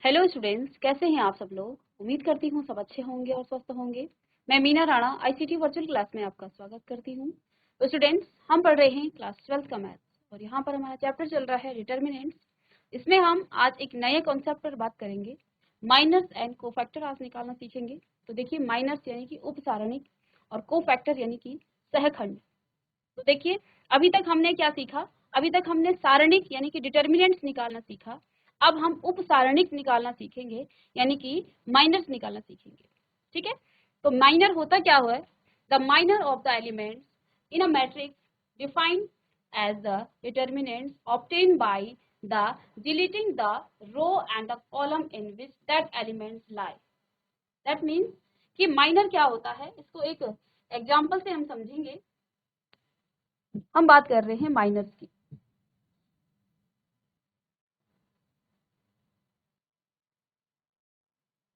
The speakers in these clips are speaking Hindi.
हेलो स्टूडेंट्स, कैसे हैं आप सब लोग। उम्मीद करती हूँ सब अच्छे होंगे और स्वस्थ होंगे। मैं Meena Rana ICT virtual class में आपका स्वागत करती हूँ। तो स्टूडेंट्स, हम पढ़ रहे हैं क्लास 12th का मैथ्स और यहाँ पर हमारा चैप्टर चल रहा है डिटर्मिनेंट्स। इसमें हम आज एक नए कॉन्सेप्ट पर बात करेंगे। माइनर्स एंड कोफैक्टर आज निकालना सीखेंगे। तो देखिए, माइनर्स यानी कि उपसारणिक और कोफैक्टर यानी कि सहखंड। तो देखिए, अभी तक हमने क्या सीखा। अभी तक हमने सारणिक यानी कि डिटर्मिनेंट्स निकालना सीखा। अब हम उपसारणिक निकालना सीखेंगे, यानी कि माइनर्स निकालना सीखेंगे। ठीक है। तो माइनर होता क्या हुआ है? The minor of the elements in a matrix defined as the determinants obtained by the deleting the row and the column in which that elements lie. That means कि माइनर क्या होता है, इसको एक एग्जांपल से हम समझेंगे। हम बात कर रहे हैं माइनर्स की।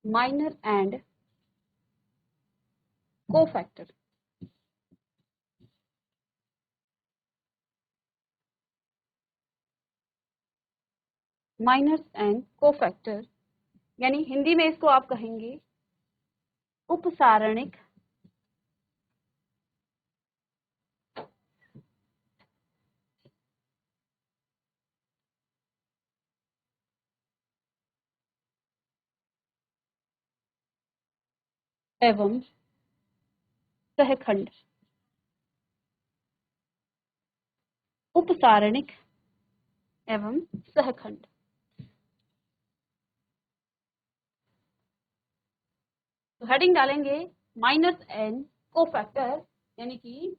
Minor and cofactor. Minors and cofactor यानी हिंदी में इसको आप कहेंगे उपसारणिक एवं सहखंड। उपसारणिक एवं सहखंड। तो हेडिंग डालेंगे माइनर्स एंड कोफैक्टर यानी कि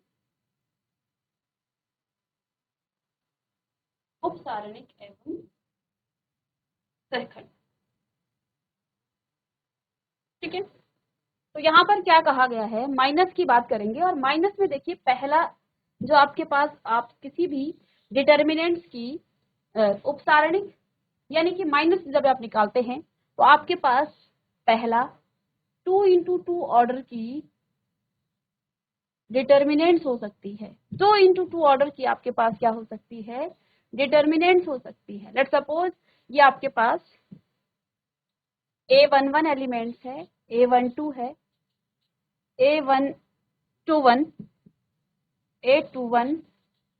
उपसारणिक एवं सहखंड। ठीक है। तो यहाँ पर क्या कहा गया है, माइनस की बात करेंगे। और माइनस में देखिए, पहला जो आपके पास आप किसी भी डिटर्मिनेंट्स की उपसारणिक यानी कि माइनस जब आप निकालते हैं तो आपके पास पहला 2x2 ऑर्डर की डिटर्मिनेंट्स हो सकती है। 2x2 ऑर्डर की आपके पास क्या हो सकती है, डिटर्मिनेंट्स हो सकती है। लेट्स सपोज ये आपके पास A11 एलिमेंट्स है, A12 है, A121, A21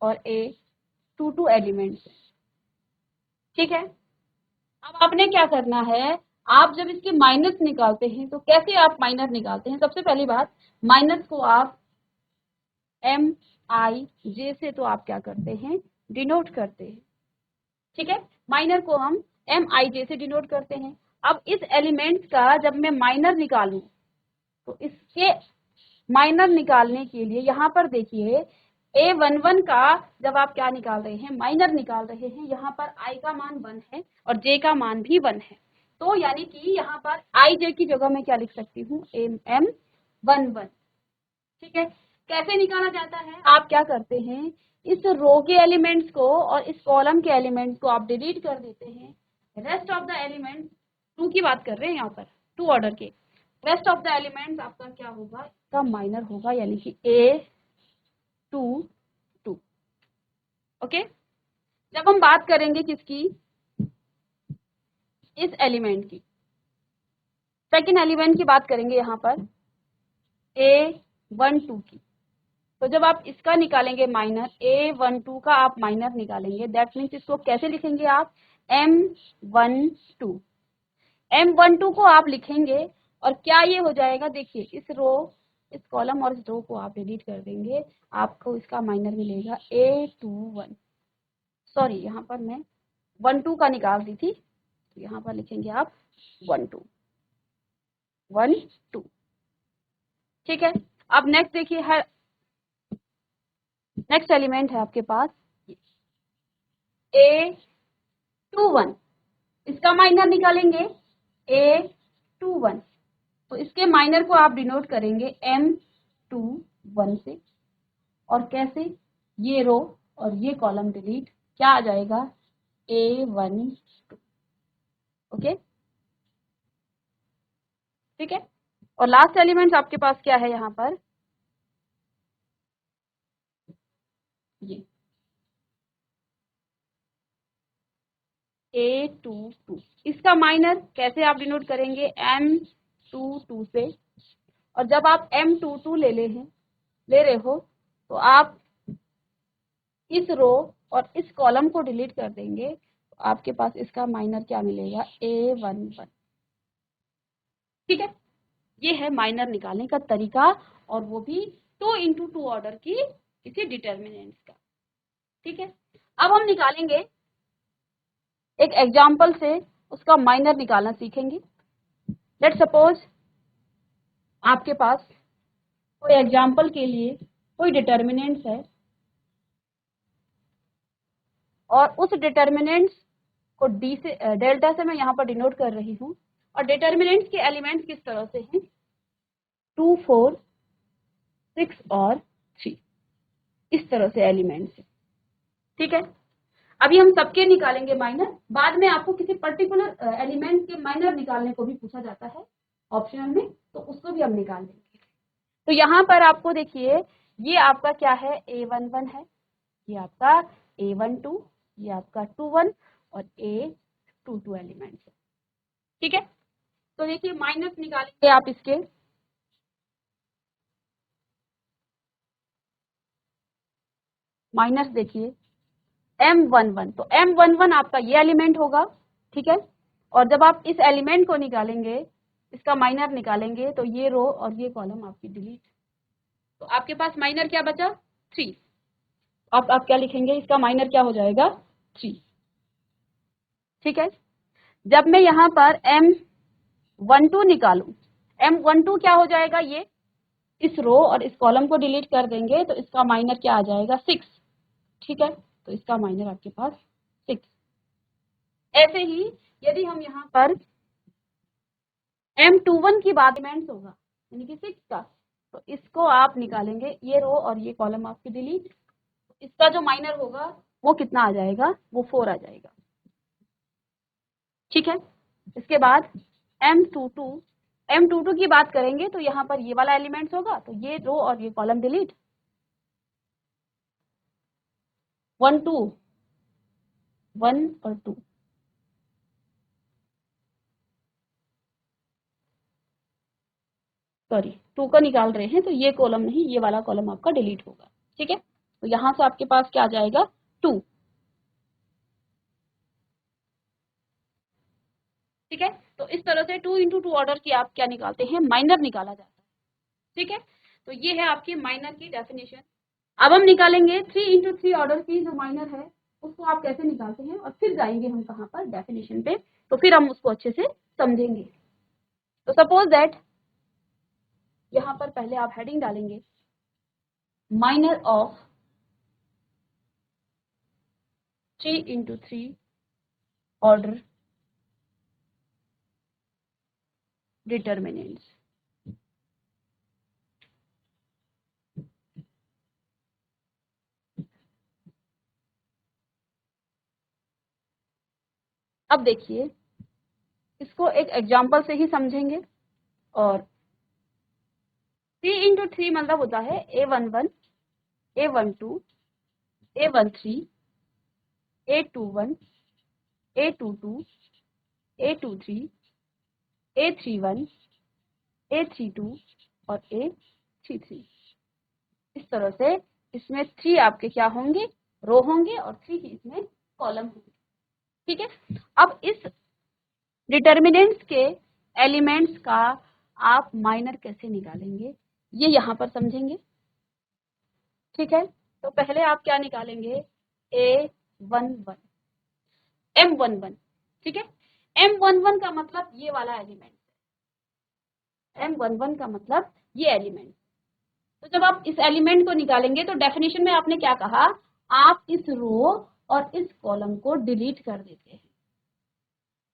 और A22 एलिमेंट्स है। ठीक है। अब आपने क्या करना है, आप जब इसके माइनस निकालते हैं तो कैसे आप माइनस निकालते हैं। सबसे पहली बात, माइनस को आप MIJ से तो आप क्या करते हैं, डिनोट करते हैं। ठीक है। माइनर को हम MIJ से डिनोट करते हैं। अब इस एलिमेंट का जब मैं माइनर निकालूं तो इसके माइनर निकालने के लिए यहाँ पर देखिए, A11 का जब आप क्या निकाल रहे हैं, माइनर निकाल रहे हैं, यहाँ पर I का मान 1 है और J का मान भी 1 है। तो यानी कि यहाँ पर IJ की जगह मैं क्या लिख सकती हूँ, MM11। ठीक है। कैसे निकाला जाता है, आप क्या करते हैं, इस रो के एलिमेंट्स को और इस कॉलम के एलिमेंट्स को आप डिलीट कर देते हैं। रेस्ट ऑफ द एलिमेंट्स, 2 की बात कर रहे हैं यहाँ पर, 2 ऑर्डर के। रेस्ट ऑफ द एलिमेंट्स आपका क्या होगा, इसका माइनर होगा, यानी कि A22। ओके। जब हम बात करेंगे किसकी, इस एलिमेंट की, सेकेंड एलिमेंट की बात करेंगे यहाँ पर A12 की। तो जब आप इसका निकालेंगे माइनर, A12 का आप माइनर निकालेंगे, दैट मीन्स इसको कैसे लिखेंगे आप, M12। M12 को आप लिखेंगे और क्या ये हो जाएगा, देखिए इस रो, इस कॉलम और इस रो को आप डिलीट कर देंगे, आपको इसका माइनर मिलेगा A21। सॉरी, यहाँ पर मैं 12 का निकाल दी थी, तो यहाँ पर लिखेंगे आप 12। ठीक है। अब नेक्स्ट देखिए है, नेक्स्ट एलिमेंट है आपके पास A21। इसका माइनर निकालेंगे A21, तो इसके माइनर को आप डिनोट करेंगे M21 से। और कैसे, ये रो और ये कॉलम डिलीट, क्या आ जाएगा, A12। ओके। ठीक है। और लास्ट एलिमेंट आपके पास क्या है यहाँ पर, ये A22। इसका माइनर कैसे आप डिनोट करेंगे, M22 से। और जब आप M22 ले रहे हो तो आप इस रो और इस कॉलम को डिलीट कर देंगे, तो आपके पास इसका माइनर क्या मिलेगा, A11। ठीक है, ये है माइनर निकालने का तरीका, और वो भी 2x2 ऑर्डर की किसी डिटर्मिनेंट्स का। ठीक है, अब हम निकालेंगे एक एग्जाम्पल से, उसका माइनर निकालना सीखेंगे। लेट सपोज आपके पास कोई एग्जाम्पल के लिए कोई डिटर्मिनेंट्स है, और उस डिटर्मिनेंट्स को डी से डेल्टा से मैं यहाँ पर डिनोट कर रही हूँ, और डिटर्मिनेंट्स के एलिमेंट्स किस तरह से हैं, 2, 4, 6 और 3, इस तरह से एलिमेंट्स है। ठीक है, अभी हम सबके निकालेंगे माइनर, बाद में आपको किसी पर्टिकुलर एलिमेंट के माइनर निकालने को भी पूछा जाता है ऑप्शनल में, तो उसको भी हम निकाल लेंगे। तो यहाँ पर आपको देखिए, ये आपका क्या है, A11 है, ये आपका A12, ये आपका 21 और A22 एलिमेंट्स है। ठीक है, तो देखिए माइनस निकालेंगे आप इसके, माइनस देखिए M11, तो M11 आपका ये एलिमेंट होगा। ठीक है, और जब आप इस एलिमेंट को निकालेंगे, इसका माइनर निकालेंगे, तो ये रो और ये कॉलम आपकी डिलीट, तो आपके पास माइनर क्या बचा, 3। आप क्या लिखेंगे, इसका माइनर क्या हो जाएगा, 3। ठीक है, जब मैं यहाँ पर M12 निकालूं, M12 क्या हो जाएगा, ये इस रो और इस कॉलम को डिलीट कर देंगे, तो इसका माइनर क्या आ जाएगा, 6। ठीक है, तो इसका माइनर आपके पास 6। ऐसे ही यदि हम यहाँ पर M21 की बात एलिमेंट्स होगा, यानी कि 6 का, तो इसको आप निकालेंगे, ये रो और ये कॉलम आपकी डिलीट, इसका जो माइनर होगा वो कितना आ जाएगा, वो 4 आ जाएगा। ठीक है, इसके बाद M22 की बात करेंगे, तो यहाँ पर ये वाला एलिमेंट्स होगा, तो ये रो और ये कॉलम डिलीट, 1, 2, 1 और 2। सॉरी, 2 का निकाल रहे हैं, तो ये कॉलम नहीं, ये वाला कॉलम आपका डिलीट होगा। ठीक है, तो यहाँ से आपके पास क्या आ जाएगा, 2। ठीक है, तो इस तरह से 2x2 ऑर्डर की आप क्या निकालते हैं, माइनर निकाला जाता है। ठीक है, तो ये है आपकी माइनर की डेफिनेशन। अब हम निकालेंगे 3x3 ऑर्डर की जो माइनर है, उसको आप कैसे निकालते हैं, और फिर जाएंगे हम कहाँ पर, डेफिनेशन पे, तो फिर हम उसको अच्छे से समझेंगे। तो सपोज दैट यहाँ पर पहले आप हेडिंग डालेंगे, minor of 3x3 order determinants. अब देखिए, इसको एक एग्जाम्पल से ही समझेंगे, और 3x3 मतलब होता है A11, A12, A13, A21, A22, A23, A31, A32 और A33। इस तरह से इसमें 3 आपके क्या होंगे, रो होंगे, और 3 ही इसमें कॉलम होंगे। ठीक है, अब इस डिटर्मिनेंट्स के एलिमेंट्स का आप माइनर कैसे निकालेंगे, ये यहाँ पर समझेंगे। ठीक है, तो पहले आप क्या निकालेंगे, A11, M11। ठीक है, M11 का मतलब ये वाला एलिमेंट, M11 का मतलब ये एलिमेंट। तो जब आप इस एलिमेंट को निकालेंगे, तो डेफिनेशन में आपने क्या कहा, आप इस रो और इस कॉलम को डिलीट कर देते हैं,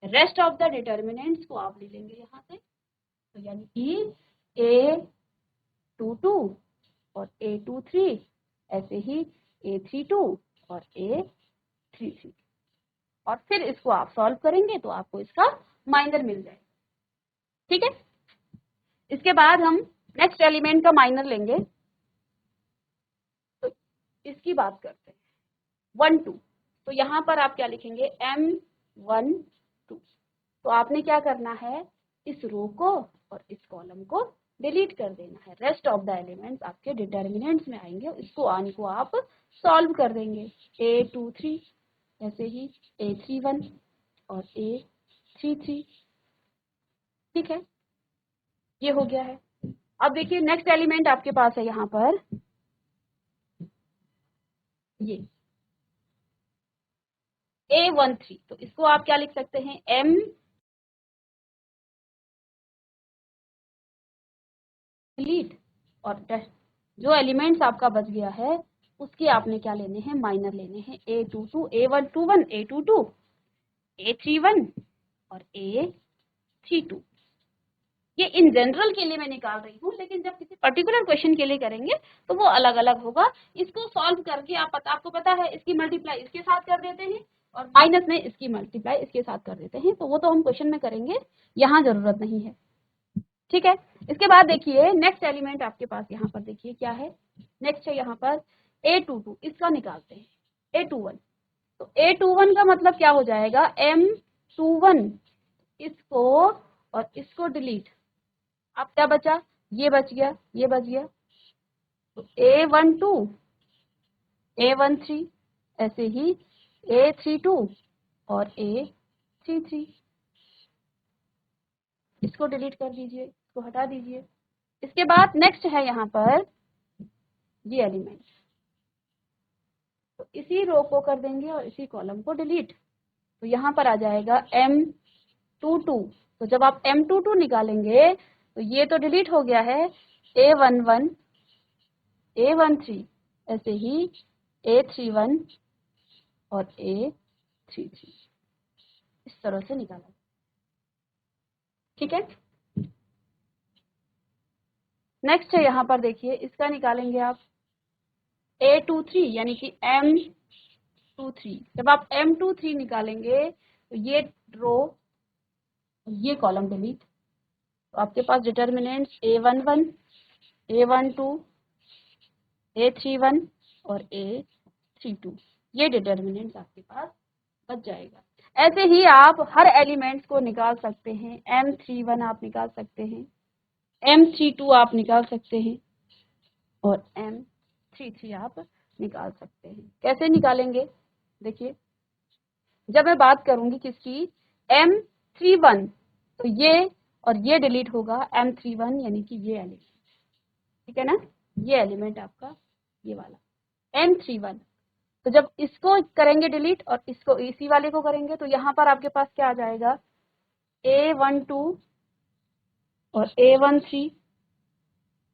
रेस्ट ऑफ द डिटर्मिनेंट्स को आप ले लेंगे यहाँ से, तो यानी कि A22 और A23, ऐसे ही A32 और A33, और फिर इसको आप सॉल्व करेंगे, तो आपको इसका माइनर मिल जाएगा। ठीक है, इसके बाद हम नेक्स्ट एलिमेंट का माइनर लेंगे, तो इसकी बात करते हैं, 1, 2। तो यहाँ पर आप क्या लिखेंगे, M 1 2। तो आपने क्या करना है, इस रो को और इस कॉलम को डिलीट कर देना है। रेस्ट ऑफ द एलिमेंट्स आपके डिटर्मिनेंट्स में आएंगे, इसको आन को आप सॉल्व कर देंगे। A23 ऐसे ही A31 और A33। ठीक है, ये हो गया है। अब देखिए नेक्स्ट एलिमेंट आपके पास है यहाँ पर ये A13। तो इसको आप क्या लिख सकते हैं, M डिलीट, और जो एलिमेंट्स आपका बच गया है उसके आपने क्या लेने हैं, माइनर लेने हैं। A22 A121 A22 A31 और A32। ये इन जनरल के लिए मैं निकाल रही हूँ, लेकिन जब किसी पर्टिकुलर क्वेश्चन के लिए करेंगे तो वो अलग अलग होगा। इसको सॉल्व करके आपको पता है इसकी मल्टीप्लाई इसके साथ कर देते हैं और माइनस में इसकी मल्टीप्लाई इसके साथ कर देते हैं, तो वो तो हम क्वेश्चन में करेंगे, यहाँ जरूरत नहीं है। ठीक है, इसके बाद देखिए नेक्स्ट एलिमेंट आपके पास यहाँ पर देखिए क्या है, नेक्स्ट है यहाँ पर A22। इसका निकालते हैं A21। तो A21 का मतलब क्या हो जाएगा, M21। इसको और इसको डिलीट, अब क्या बचा, ये बच गया, ये बच गया। तो A12 A13 ऐसे ही A32 और A33। इसको डिलीट कर दीजिए, इसको हटा दीजिए। इसके बाद नेक्स्ट है यहाँ पर ये एलिमेंट, तो इसी रो को कर देंगे और इसी कॉलम को डिलीट। तो यहाँ पर आ जाएगा M22। तो जब आप M22 निकालेंगे तो ये तो डिलीट हो गया है, A11 A13 ऐसे ही A31 और A33। इस तरह से निकाला। ठीक है, नेक्स्ट है यहाँ पर देखिए, इसका निकालेंगे आप A23 यानी कि M23। जब आप M23 निकालेंगे तो ये रो ये कॉलम डिलीट। तो आपके पास डिटर्मिनेंट्स A11 A12 A31 और A32, ये डिटर्मिनेंट्स आपके पास बच जाएगा। ऐसे ही आप हर एलिमेंट्स को निकाल सकते हैं। M31 आप निकाल सकते हैं, M32 आप निकाल सकते हैं और M33 आप निकाल सकते हैं। कैसे निकालेंगे, देखिए जब मैं बात करूंगी किसकी, M31, तो ये और ये डिलीट होगा, M31 यानी कि ये एलिमेंट। ठीक है ना, ये एलिमेंट आपका ये वाला M31। तो जब इसको करेंगे डिलीट और इसको इसी वाले को करेंगे तो यहाँ पर आपके पास क्या आ जाएगा, A12 और A13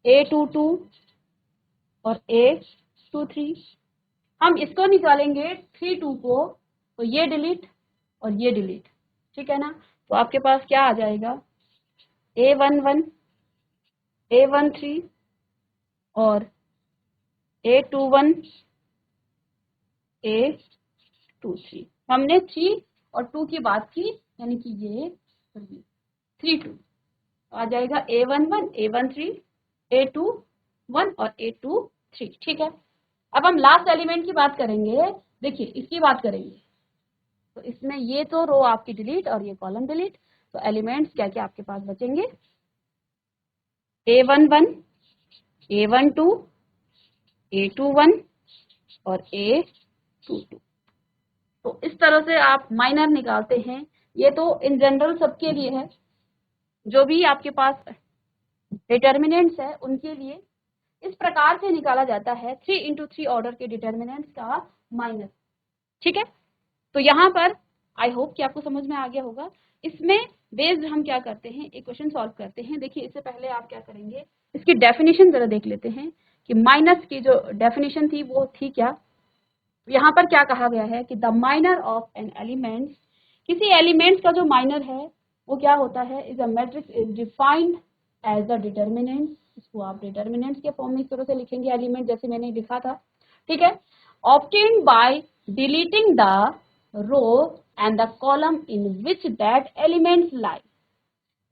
A22 और A23। हम इसको निकालेंगे 32 को, तो ये डिलीट और ये डिलीट। ठीक है ना, तो आपके पास क्या आ जाएगा, A11 A13 और A21 A23। हमने 3 और 2 की बात की, यानी कि ये 32 आ जाएगा, A11 A13 A21 और A23। ठीक है, अब हम लास्ट एलिमेंट की बात करेंगे। देखिए इसकी बात करेंगे तो इसमें ये तो रो आपकी डिलीट और ये कॉलम डिलीट। तो एलिमेंट्स क्या क्या आपके पास बचेंगे, A11 A12 A21 और A22। तो इस तरह से आप माइनर निकालते हैं। ये तो इन जनरल सबके लिए है, जो भी आपके पास डिटर्मिनेंट्स है उनके लिए इस प्रकार से निकाला जाता है 3x3 ऑर्डर के डिटर्मिनेंट्स का माइनस। ठीक है, तो यहाँ पर आई होप कि आपको समझ में आ गया होगा। इसमें बेस्ड हम क्या करते हैं, एक क्वेश्चन सॉल्व करते हैं। देखिए इससे पहले आप क्या करेंगे, इसकी डेफिनेशन जरा देख लेते हैं कि माइनस की जो डेफिनेशन थी वो थी क्या। यहाँ पर क्या कहा गया है कि the minor of an element, किसी एलिमेंट का जो माइनर है वो क्या होता है, is a matrix is defined as a determinant. इसको आप डिटर्मिनेंट्स के फॉर्म में इस तरह से लिखेंगे, एलिमेंट जैसे मैंने लिखा था। ठीक है, obtained by deleting the row and the column in which that elements lie.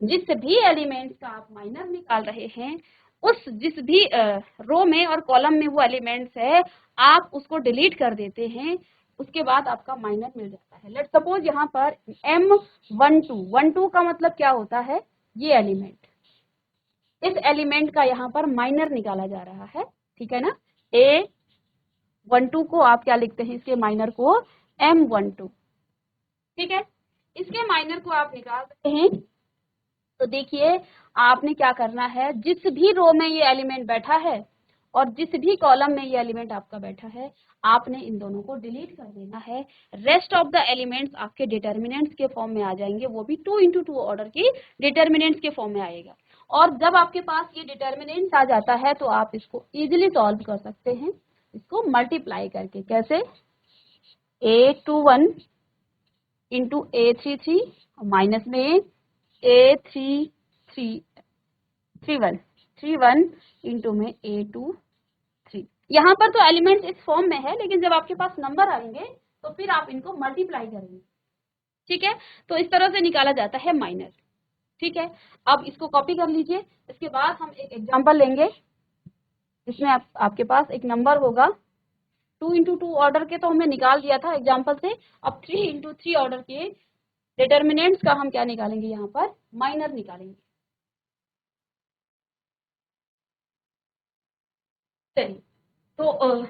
जिस भी एलिमेंट्स का आप माइनर निकाल रहे हैं, उस जिस भी रो में और कॉलम में वो एलिमेंट्स है, आप उसको डिलीट कर देते हैं। उसके बाद आपका माइनर मिल जाता है। लेट्स सपोज यहाँ पर M12 का मतलब क्या होता है, ये एलिमेंट, इस एलिमेंट का यहाँ पर माइनर निकाला जा रहा है, ठीक है ना। A12 को आप क्या लिखते हैं, इसके माइनर को M12, ठीक है। इसके माइनर को आप निकाल सकते हैं। तो देखिए आपने क्या करना है, जिस भी रो में ये एलिमेंट बैठा है और जिस भी कॉलम में ये एलिमेंट आपका बैठा है, आपने इन दोनों को डिलीट कर देना है। रेस्ट ऑफ द एलिमेंट्स आपके डिटर्मिनेंट्स के फॉर्म में आ जाएंगे, वो भी 2 × 2 ऑर्डर की डिटर्मिनेंट्स के फॉर्म में आएगा। और जब आपके पास ये डिटर्मिनेंट्स आ जाता है तो आप इसको इजिली सॉल्व कर सकते हैं, इसको मल्टीप्लाई करके। कैसे, A21 × A33 माइनस में A31 इंटू में A23। यहाँ पर तो एलिमेंट्स इस फॉर्म में है, लेकिन जब आपके पास नंबर आएंगे तो फिर आप इनको मल्टीप्लाई करेंगे, ठीक है। तो इस तरह से निकाला जाता है माइनर, ठीक है। अब इसको कॉपी कर लीजिए। इसके बाद हम एक एग्जांपल लेंगे जिसमें आपके पास एक नंबर होगा। 2 × 2 ऑर्डर के तो हमने निकाल दिया था एग्जांपल से। अब 3 × 3 ऑर्डर के डिटर्मिनेंट्स का हम क्या निकालेंगे, यहाँ पर माइनर निकालेंगे। चलिए, तो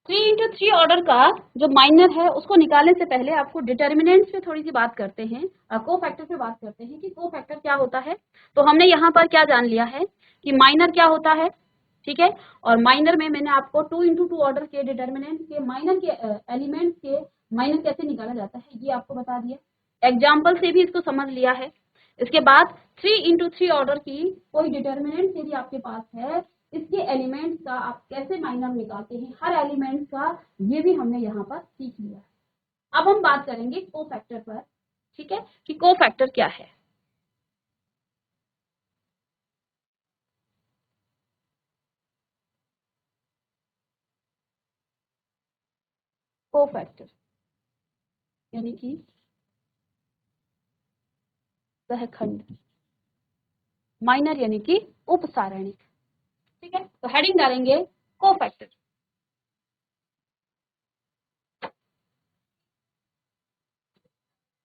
3 × 3 ऑर्डर का जो माइनर है उसको निकालने से पहले आपको डिटर्मिनेंट्स पे थोड़ी सी बात करते हैं, कोफैक्टर पे बात करते हैं कि कोफैक्टर क्या होता है। तो हमने यहाँ पर क्या जान लिया है कि माइनर क्या होता है, ठीक है। और माइनर में मैंने आपको 2 × 2 ऑर्डर के डिटर्मिनेंट के माइनर के एलिमेंट्स के माइनर कैसे निकाला जाता है ये आपको बता दिया, एग्जाम्पल से भी इसको समझ लिया है। इसके बाद 3 × 3 ऑर्डर की कोई डिटर्मिनेंट यदि आपके पास है, इसके एलिमेंट्स का आप कैसे माइनर निकालते हैं, हर एलिमेंट्स का, ये भी हमने यहाँ पर सीख लिया। अब हम बात करेंगे कोफैक्टर पर, ठीक है, कि कोफैक्टर क्या है। कोफैक्टर यानी कि सहखंड, माइनर यानी कि उपसारणिक, ठीक है। तो हेडिंग डालेंगे कोफैक्टर।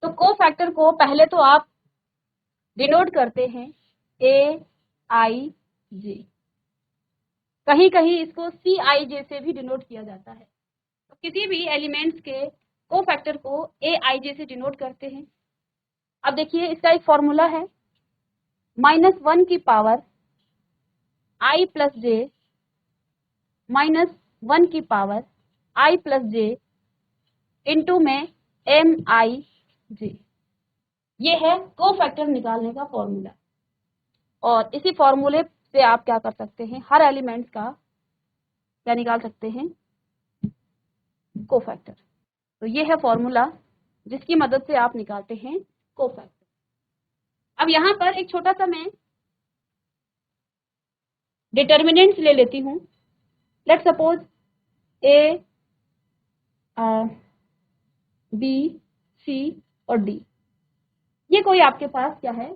तो कोफैक्टर को पहले तो आप डिनोट करते हैं AIJ, कहीं कहीं इसको CIJ से भी डिनोट किया जाता है। तो किसी भी एलिमेंट्स के कोफैक्टर को AIJ से डिनोट करते हैं। अब देखिए इसका एक फॉर्मूला है, -1 की पावर I + J -1 की पावर I + J इंटू में MIJ, ये है कोफैक्टर निकालने का फॉर्मूला। और इसी फॉर्मूले से आप क्या कर सकते हैं, हर एलिमेंट्स का क्या निकाल सकते हैं, कोफैक्टर। तो ये है फॉर्मूला जिसकी मदद से आप निकालते हैं कोफैक्टर। अब यहाँ पर एक छोटा सा मैं डिटर्मिनेंट्स ले लेती हूँ। Let's suppose A, B, C और D, ये कोई आपके पास क्या है,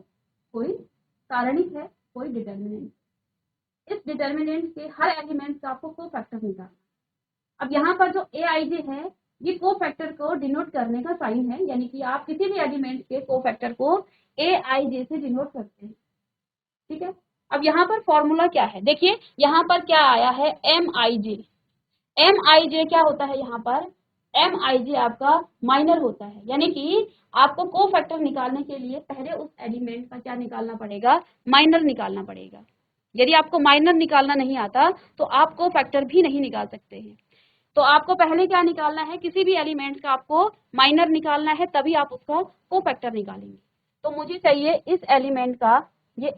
कोई सारणिक है, कोई डिटर्मिनेंट। इस डिटर्मिनेंट के हर एलिमेंट का आपको कोफैक्टर निकालना। अब यहाँ पर जो AIJ है, ये कोफैक्टर को डिनोट करने का साइन है, यानी कि आप किसी भी एलिमेंट के कोफैक्टर को AIJ से डिनोट करते हैं, ठीक है। अब यहाँ पर फॉर्मूला क्या है, देखिए यहाँ पर क्या आया है, MIJ। MIJ क्या होता है, यहाँ पर MIJ आपका माइनर होता है, यानी कि आपको कोफैक्टर निकालने के लिए पहले उस एलिमेंट का क्या निकालना पड़ेगा, माइनर निकालना पड़ेगा। यदि आपको माइनर निकालना नहीं आता तो आप कोफैक्टर भी नहीं निकाल सकते हैं। तो आपको पहले क्या निकालना है, किसी भी एलिमेंट का आपको माइनर निकालना है, तभी आप उसका कोफैक्टर निकालेंगे। तो मुझे चाहिए इस एलिमेंट का, ये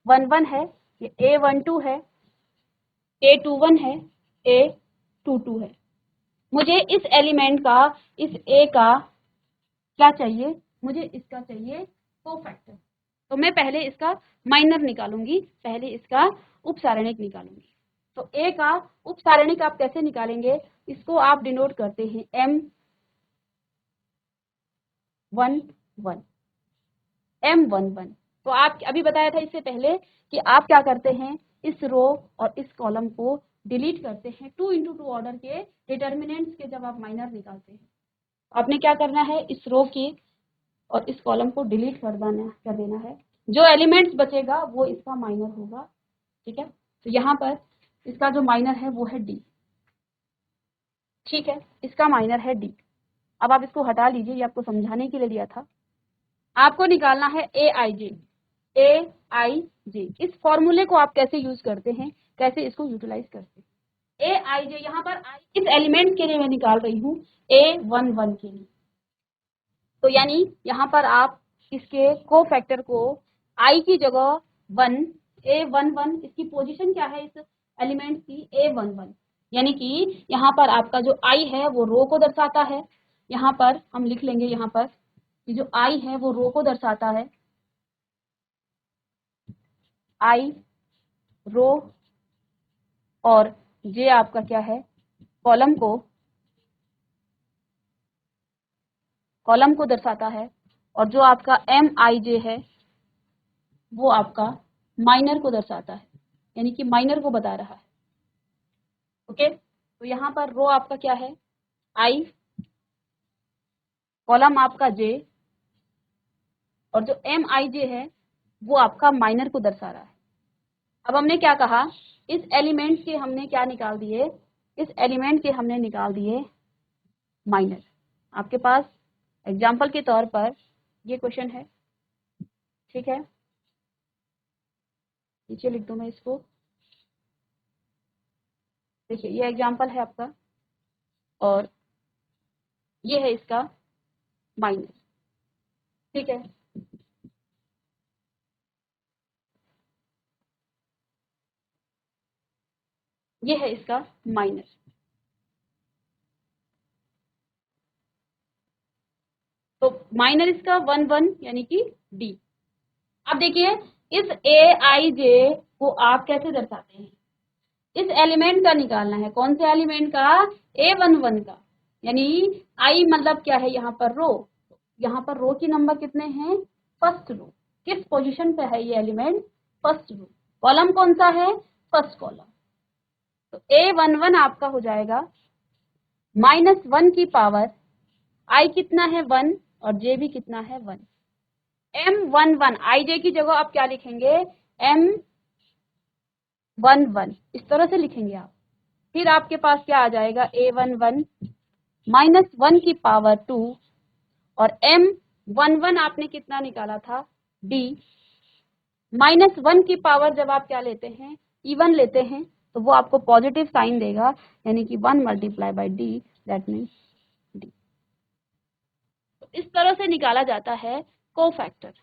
A11 है, ये A12 है, A21 है, A22 है। मुझे इस एलिमेंट का, इस A का क्या चाहिए, मुझे इसका चाहिए कोफैक्टर। तो मैं पहले इसका माइनर निकालूंगी, पहले इसका उपसारणिक निकालूंगी। तो A का उपसारणिक आप कैसे निकालेंगे, इसको आप डिनोट करते हैं M11। तो आप अभी बताया था इससे पहले कि आप क्या करते हैं, इस रो और इस कॉलम को डिलीट करते हैं 2 into 2 ऑर्डर के डिटर्मिनेंट्स के जब आप माइनर निकालते हैं। आपने क्या करना है, इस रो के और इस कॉलम को डिलीट कर देना है। जो एलिमेंट्स बचेगा वो इसका माइनर होगा। ठीक है, तो यहाँ पर इसका जो माइनर है वो है डी। ठीक है, इसका माइनर है डी। अब आप इसको हटा लीजिए, ये आपको समझाने के लिए दिया था। आपको निकालना है A I J. A I जे, इस फॉर्मूले को आप कैसे यूज करते हैं, कैसे इसको यूटिलाइज करते हैं। ए आई जे, यहाँ पर आई इस एलिमेंट के लिए मैं निकाल रही हूँ A11 के लिए। तो यानी यहाँ पर आप इसके को फैक्टर को आई की जगह 1, A11, इसकी पोजीशन क्या है इस एलिमेंट की, A11, यानी कि यहाँ पर आपका जो आई है वो रो को दर्शाता है। यहाँ पर हम लिख लेंगे, यहाँ पर कि जो आई है वो रो को दर्शाता है, आई रो, और जे आपका क्या है, कॉलम को दर्शाता है। और जो आपका एम आई जे है वो आपका माइनर को दर्शाता है, यानी कि माइनर को बता रहा है। ओके, तो यहाँ पर रो आपका क्या है, आई, कॉलम आपका जे, और जो एम आई जे है वो आपका माइनर को दर्शा रहा है। अब हमने क्या कहा, इस एलिमेंट के हमने क्या निकाल दिए, इस एलिमेंट के हमने निकाल दिए माइनर। आपके पास एग्जाम्पल के तौर पर ये क्वेश्चन है। ठीक है, नीचे लिख दूं मैं इसको। देखिए ये एग्जाम्पल है आपका, और ये है इसका माइनर। ठीक है, ये है इसका माइनर। तो माइनर इसका 1 1 यानी कि डी। अब देखिए इस ए आई जे को आप कैसे दर्शाते हैं, इस एलिमेंट का निकालना है। कौन से एलिमेंट का, A11 का, यानी आई मतलब क्या है यहाँ पर रो। यहाँ पर रो की नंबर कितने हैं, फर्स्ट रो। किस पोजीशन पे है ये एलिमेंट, फर्स्ट रो। कॉलम कौन सा है, फर्स्ट कॉलम। तो A11 आपका हो जाएगा -1 की पावर, आई कितना है 1 और जे भी कितना है 1। M11 आई जे की जगह आप क्या लिखेंगे, M11, इस तरह से लिखेंगे आप। फिर आपके पास क्या आ जाएगा, A11 -1 की पावर 2, और M11 आपने कितना निकाला था, D। -1 की पावर जब आप क्या लेते हैं, इवन लेते हैं, तो वो आपको पॉजिटिव साइन देगा, यानी कि 1 multiply by D, that means D। तो इस तरह से निकाला जाता है कोफैक्टर।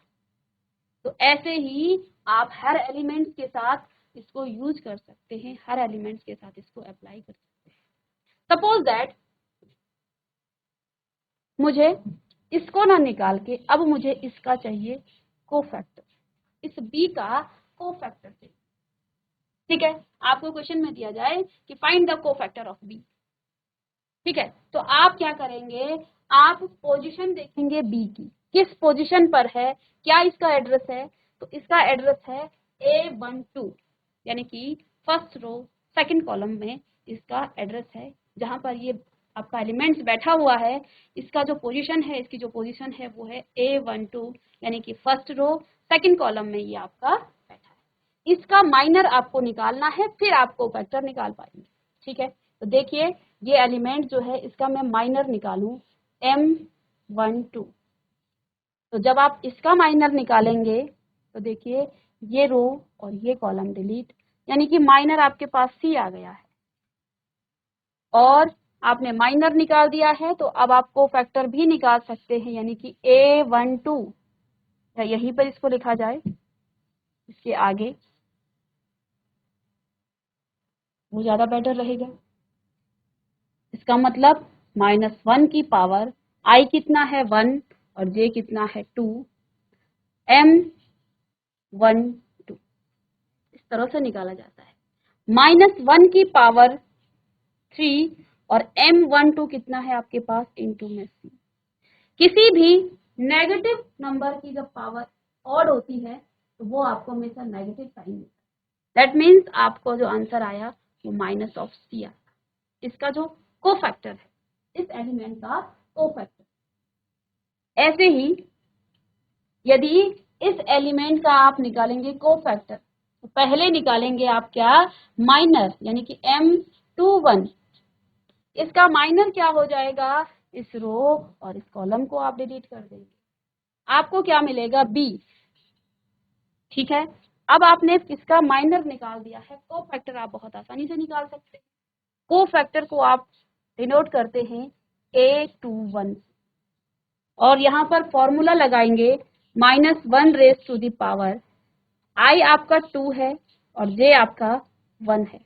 तो ऐसे ही आप हर एलिमेंट्स के साथ इसको यूज कर सकते हैं, हर एलिमेंट्स के साथ इसको अप्लाई कर सकते हैं। सपोज दैट मुझे इसको ना निकाल के अब मुझे इसका चाहिए कोफैक्टर, इस बी का कोफैक्टर चाहिए। ठीक है, आपको क्वेश्चन में दिया जाए कि find the cofactor of B. ठीक है, तो आप क्या करेंगे, आप पोजीशन देखेंगे बी की, किस पोजीशन पर है, क्या इसका एड्रेस है। तो इसका एड्रेस है A12, यानी कि फर्स्ट रो सेकंड कॉलम में इसका एड्रेस है, जहां पर ये आपका एलिमेंट्स बैठा हुआ है। इसका जो पोजीशन है, इसकी जो पोजीशन है वो है A12, यानी कि फर्स्ट रो सेकंड कॉलम में ये आपका बैठा है। इसका माइनर आपको निकालना है, फिर आप कोफैक्टर निकाल पाएंगे। ठीक है, तो देखिए ये एलिमेंट जो है इसका मैं माइनर निकालूं M12। तो जब आप इसका माइनर निकालेंगे तो देखिए ये रो और ये कॉलम डिलीट, यानी कि माइनर आपके पास C आ गया है, और आपने माइनर निकाल दिया है। तो अब आप कोफैक्टर भी निकाल सकते हैं, यानी कि A12, या यहीं पर इसको लिखा जाए, इसके आगे वो ज्यादा बेटर रहेगा। इसका मतलब -1 की पावर, आई कितना है 1 और जे कितना है 2, M12 इस तरह से निकाला जाता है। -1 की पावर 3 और M12 कितना है आपके पास, इंटू में C। किसी भी नेगेटिव नंबर की जब पावर ऑड होती है तो वो आपको हमेशा नेगेटिव साइन देता है। दैट मीन्स आपको जो आंसर आया वो माइनस ऑफ सी आया, इसका जो कोफैक्टर है, इस एलिमेंट का कोफैक्टर। ऐसे ही यदि इस एलिमेंट का आप निकालेंगे कोफैक्टर, तो पहले निकालेंगे आप क्या, माइनर, यानी कि M21। इसका माइनर क्या हो जाएगा, इस रो और इस कॉलम को आप डिलीट कर देंगे, आपको क्या मिलेगा, B। ठीक है, अब आपने किसका माइनर निकाल दिया है, कोफैक्टर आप बहुत आसानी से निकाल सकते हैं। कोफैक्टर को आप डिनोट करते हैं A21, और यहाँ पर फॉर्मूला लगाएंगे -1⁻⁴ I आपका 2 है और J आपका 1 है,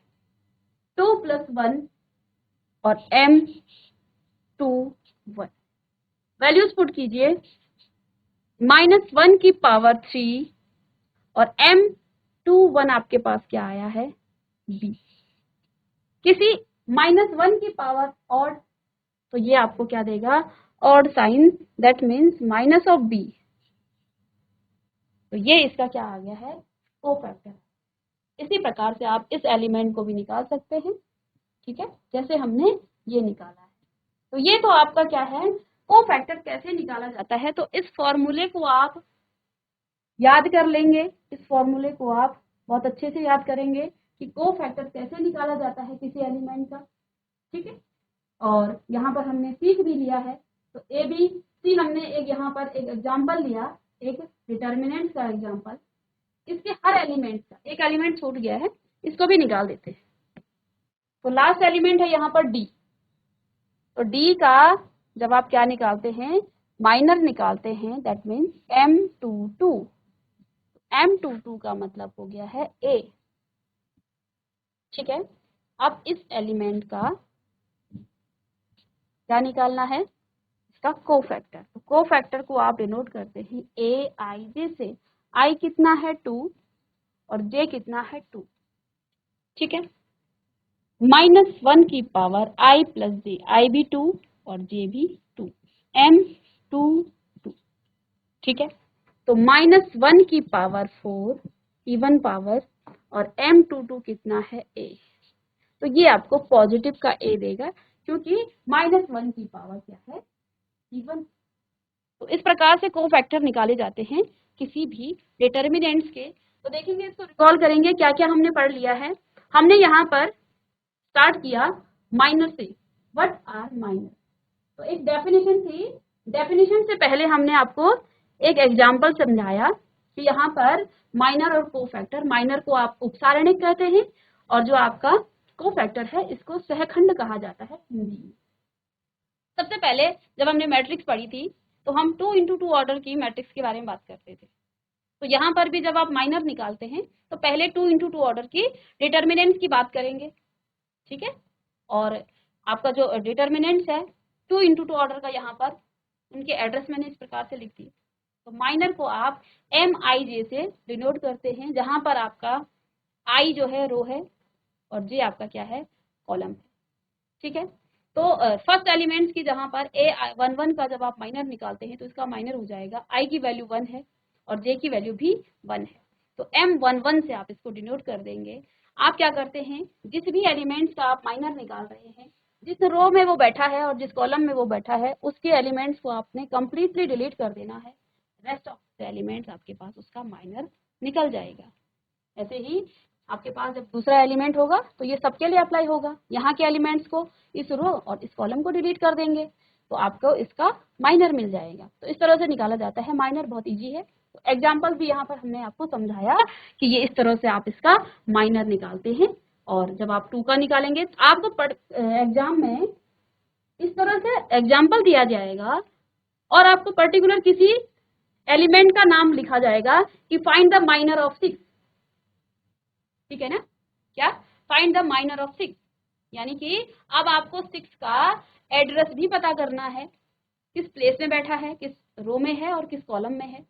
2 + 1 और M21 वैल्यूज पुट कीजिए, -1⁻³ और M21 आपके पास क्या आया है, B। किसी -1 ऑड, तो ये आपको क्या देगा, odd sign, that means minus of B। तो ये इसका क्या आ गया है, कोफैक्टर। इसी प्रकार से आप इस एलिमेंट को भी निकाल सकते हैं, ठीक है, जैसे हमने ये निकाला है। तो ये तो आपका क्या है, कोफैक्टर कैसे निकाला जाता है। तो इस फॉर्मूले को आप याद कर लेंगे, इस फॉर्मूले को आप बहुत अच्छे से याद करेंगे कि कोफैक्टर कैसे निकाला जाता है किसी एलिमेंट का, ठीक है। और यहाँ पर हमने सीख भी लिया है, तो ए बी सी हमने एक यहाँ पर एक एग्जाम्पल लिया, एक डिटर्मिनेंट का एग्जाम्पल। इसके हर एलिमेंट का, एक एलिमेंट छूट गया है, इसको भी निकाल देते हैं। तो लास्ट एलिमेंट है यहाँ पर डी, तो डी का जब आप क्या निकालते हैं, माइनर निकालते हैं, दैट मीन्स M22। M22 का मतलब हो गया है A, ठीक है। अब इस एलिमेंट का क्या निकालना है, इसका कोफैक्टर। तो कोफैक्टर को आप डिनोट करते हैं AIJ से। I कितना है, 2 और J कितना है, 2, ठीक है। -1 की पावर I + J, I भी 2 और J भी 2, M22, ठीक है। तो -1 की पावर 4 इवन पावर और M22 कितना है, A। तो ये आपको पॉजिटिव का A देगा, क्योंकि -1 की पावर क्या है, इवन। तो इस प्रकार से कोफैक्टर निकाले जाते हैं किसी भी डिटर्मिनेंट्स के। तो देखेंगे, इसको रिकॉल करेंगे, क्या क्या हमने पढ़ लिया है। हमने यहाँ पर स्टार्ट किया माइनर से, व्हाट आर माइनर। तो एक डेफिनेशन थी, डेफिनेशन से पहले हमने आपको एक एग्जाम्पल समझाया कि यहाँ पर माइनर और कोफैक्टर, माइनर को आप उपसारणिक कहते हैं और जो आपका कोफैक्टर है इसको सहखंड कहा जाता है हिंदी में। सबसे पहले जब हमने मैट्रिक्स पढ़ी थी तो हम 2 × 2 ऑर्डर की मैट्रिक्स के बारे में बात करते थे। तो यहाँ पर भी जब आप माइनर निकालते हैं तो पहले 2 × 2 ऑर्डर की डिटर्मिनेंट्स की बात करेंगे, ठीक है। और आपका जो डिटर्मिनेंट्स है 2 × 2 ऑर्डर का, यहाँ पर उनके एड्रेस मैंने इस प्रकार से लिख दी। तो माइनर को आप MIJ से डिनोट करते हैं, जहाँ पर आपका I जो है रो है और J आपका क्या है, कॉलम है, ठीक है। तो फर्स्ट एलिमेंट्स की जहाँ पर A11 का जब आप माइनर निकालते हैं तो इसका माइनर हो जाएगा, I की वैल्यू 1 है और J की वैल्यू भी 1 है। तो M11 से आप इसको डिनोट कर देंगे। आप क्या करते हैं, जिस भी एलिमेंट्स का आप माइनर निकाल रहे हैं, जिस रो में वो बैठा है और जिस कॉलम में वो बैठा है, उसके एलिमेंट्स को आपने कंप्लीटली डिलीट कर देना है। रेस्ट ऑफ द एलिमेंट्स आपके पास उसका माइनर निकल जाएगा। ऐसे ही आपके पास जब दूसरा एलिमेंट होगा तो ये सबके लिए अप्लाई होगा। यहाँ के एलिमेंट्स को, इस रो और इस कॉलम को डिलीट कर देंगे तो आपको इसका माइनर मिल जाएगा। तो इस तरह से निकाला जाता है माइनर, बहुत इजी है। तो एग्जाम्पल भी यहाँ पर हमने आपको समझाया कि ये इस तरह से आप इसका माइनर निकालते हैं। और जब आप 2 का निकालेंगे तो आपको एग्जाम में इस तरह से एग्जाम्पल दिया जाएगा और आपको पर्टिकुलर किसी एलिमेंट का नाम लिखा जाएगा कि फाइंड द माइनर ऑफ 6, ठीक है ना। क्या, फाइंड द माइनर ऑफ 6, यानी कि अब आपको 6 का एड्रेस भी पता करना है, किस प्लेस में बैठा है, किस रो में है और किस कॉलम में है,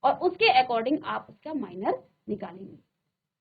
और उसके अकॉर्डिंग आप उसका माइनर निकालेंगे,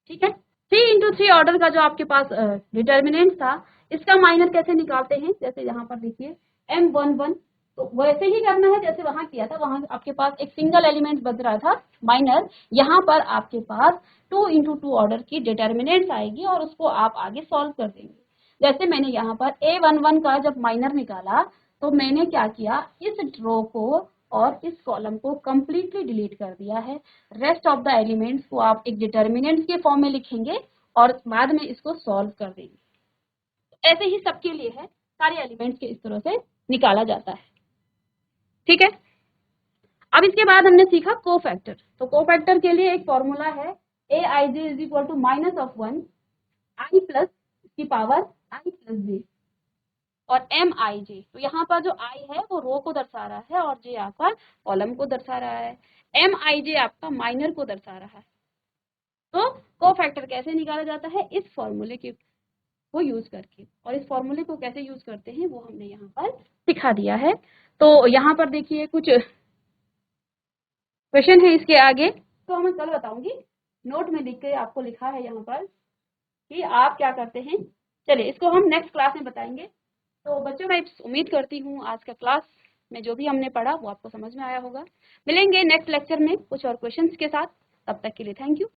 ठीक है। 3 × 3 ऑर्डर का जो आपके पास डिटर्मिनेंट था, इसका माइनर कैसे निकालते हैं, जैसे यहाँ पर देखिए M11 तो वैसे ही करना है जैसे वहां किया था। वहां आपके पास एक सिंगल एलिमेंट बच रहा था माइनर, यहाँ पर आपके पास 2 into 2 ऑर्डर की डिटर्मिनेंट्स आएगी और उसको आप आगे सॉल्व कर देंगे। जैसे मैंने यहाँ पर A11 का जब माइनर निकाला तो मैंने क्या किया, इस रो को और इस कॉलम को कंप्लीटली डिलीट कर दिया है। रेस्ट ऑफ द एलिमेंट्स को आप एक डिटर्मिनेंट्स के फॉर्म में लिखेंगे और बाद में इसको सॉल्व कर देंगे। ऐसे ही सबके लिए है, सारे एलिमेंट्स के इस तरह से निकाला जाता है। ठीक है, अब इसके बाद हमने सीखा कोफैक्टर। तो कोफैक्टर के लिए एक फॉर्मूला है, A I J is equal to minus of 1 I plus की पावर आई प्लस जे और एम आई जे। तो यहाँ पर जो आई है वो रो को दर्शा रहा है और जे आपका कॉलम को दर्शा रहा है। एम आई जे आपका माइनर को दर्शा रहा है। तो कोफैक्टर कैसे निकाला जाता है, इस फॉर्मूले के को यूज करके। और इस फॉर्मूले को कैसे यूज करते हैं वो हमने यहाँ पर सिखा दिया है। तो यहाँ पर देखिए कुछ क्वेश्चन है इसके आगे, तो मैं कल बताऊंगी। नोट में लिख के आपको लिखा है यहाँ पर कि आप क्या करते हैं। चलिए इसको हम नेक्स्ट क्लास में बताएंगे। तो बच्चों मैं उम्मीद करती हूँ आज का क्लास में जो भी हमने पढ़ा वो आपको समझ में आया होगा। मिलेंगे नेक्स्ट लेक्चर में कुछ और क्वेश्चंस के साथ। तब तक के लिए थैंक यू।